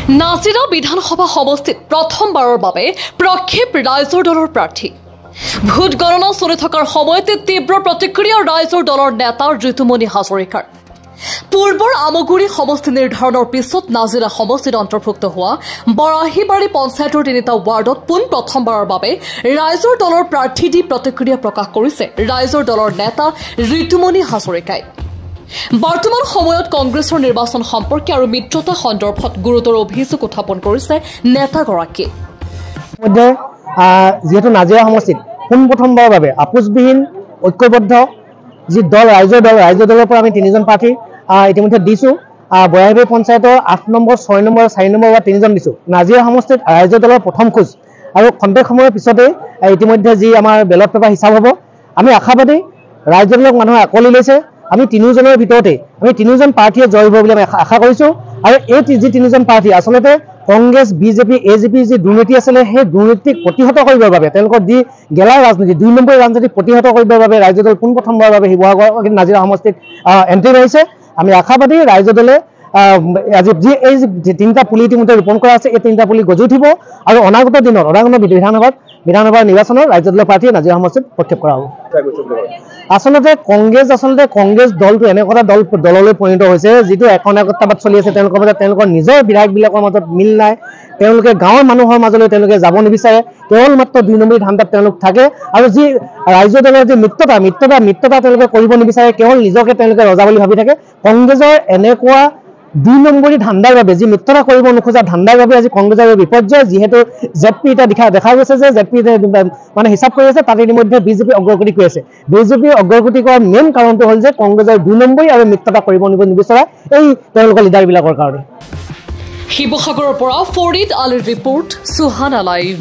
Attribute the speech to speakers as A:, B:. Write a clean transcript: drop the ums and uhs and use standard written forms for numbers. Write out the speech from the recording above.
A: নাজিৰা বিধানসভা সমষ্টিত প্ৰথমবাৰৰ বাবে প্ৰক্ষেপ ৰাইজৰ দলৰ প্ৰাৰ্থী ভোট গণনা চলি থকাৰ সময়তে তীব্ৰ প্ৰতিক্ৰিয়া ৰাইজৰ দলৰ নেতা ঋতুমণি হাজৰিকাৰ পূৰ্বৰ আমগুৰি সমষ্টি নিৰ্ধাৰণৰ পিছত নাজিৰা সমষ্টিত অন্তৰ্ভুক্ত হোৱা বৰাহীবাৰী পঞ্চায়তৰ ৩টা ৱাৰ্ডত পোন প্ৰথমবাৰৰ বাবে ৰাইজৰ দলৰ প্ৰাৰ্থী দি প্ৰতিক্ৰিয়া প্ৰকাশ কৰিছে ৰাইজৰ দলৰ নেতা ঋতুমণি হাজৰিকাই বৰ্তমান সময়ত কংগ্ৰেছৰ নিৰ্বাচন সম্পৰ্কে আৰু মিত্ৰতা সন্দৰ্ভত গুৰুতৰ অভিযোগ উত্থাপন কৰিছে নেতাগৰাকীয়ে
B: যেহেতু নাজিৰা সমষ্টিত পোনপ্ৰথমবাৰৰ বাবে আপোচবিহীন ঐক্যবদ্ধ যি দল ৰাইজৰ দলৰ পৰা আমি 3জন প্ৰাৰ্থী ইতিমধ্যে দিছোঁ বৰাহীবাৰী পঞ্চায়তৰ 8 নম্বৰ 6 নম্বৰ 4 নম্বৰ ৱাৰ্ড 3জন দিছোঁ নাজিৰা সমষ্টিত ৰাইজৰ দলৰ প্ৰথম খোজ আৰু খন্তেক সময়ৰ পিছতে ইতিমধ্যে যি আমাৰ বেলট পেপাৰ হিচাপ হ'ব আমি আশাবাদী ৰাইজৰ দলক মানুহে আকলি লৈছে আমি 3জনৰ ভিতৰতে আমি 3জন প্ৰাৰ্থীয়ে জয় হ'ব বুলি আমি আশা কৰিছোঁ আৰু এই যি 3জন প্ৰাৰ্থী আচলতে কংগ্ৰেছ বিজেপি এজিপি যি দুৰ্নীতি আছিলে সেই দুৰ্নীতিক প্ৰতিহত কৰিবৰ বাবে তেওঁলোকৰ যি গেলাৰ ৰাজনীতি 2 নম্বৰ ৰাজনীতি প্ৰতিহত কৰিবৰ বাবে ৰাইজৰ দল পোনপ্ৰথমবাৰৰ বাবে শিৱসাগৰ নাজিৰা সমষ্টিত এণ্ট্ৰি মাৰিছে আমি আশাবাদী ৰাইজৰ দলে আজি যি এই 3টা পুলি ইতিমধ্যে ৰোপণ কৰা আছে এই 3টা পুলি গজি উঠিব আৰু অনাগত দিনত বিধানসভাৰ নিৰ্বাচনত ৰাইজৰ দলৰ প্ৰাৰ্থীয়ে নাজিৰা সমষ্টিত প্ৰক্ষেপ কৰা হ'ব আচলতে কংগ্ৰেছ দলটো এনেকুৱা দললৈ পৰিণত হৈছে যিটো একতাবাদ চলি আছে তেওঁলোকৰ মাজত তেওঁলোকৰ নিজৰ বিধায়কবিলাকৰ মাজত মিল নাই তেওঁলোকে গাঁৱৰ মানুহৰ মাজলৈ তেওঁলোকে যাব নিবিচাৰে কেৱল মাত্ৰ 2 নম্বৰী ধান্দাত তেওঁলোক থাকে আৰু যি ৰাইজৰ দলৰ যি মিত্ৰতা তেওঁলোকে কৰিব নিবিচাৰে কেৱল নিজকে তেওঁলোকে ৰজা বুলি ভাবি থাকে কংগ্ৰেছৰ এনেকুৱা 2 নম্বৰী ধান্দাৰ বাবে যি মিত্ৰতা কৰিব নোখোজা ধান্দাৰ বাবে আজি কংগ্ৰেছৰ বিপৰ্যয় যিহেতু জেডপি এটা দেখা গৈছে যে জেডপি মানে হিচাপ কৰি আছে তাত ইতিমধ্যে বিজেপি অগ্ৰগতি কৰি আছে বিজেপি অগ্ৰগতি কৰাৰ মেইন কাৰণটো হ'ল যে কংগ্ৰেছৰ 2 নম্বৰী আৰু মিত্ৰতা কৰিব নিবিচৰা এই তেওঁলোকৰ লিডাৰবিলাকৰ কাৰণে
A: শিৱসাগৰৰ পৰা ফৰিদ আলীৰ ৰিপৰ্ট সুহানা লাইভ।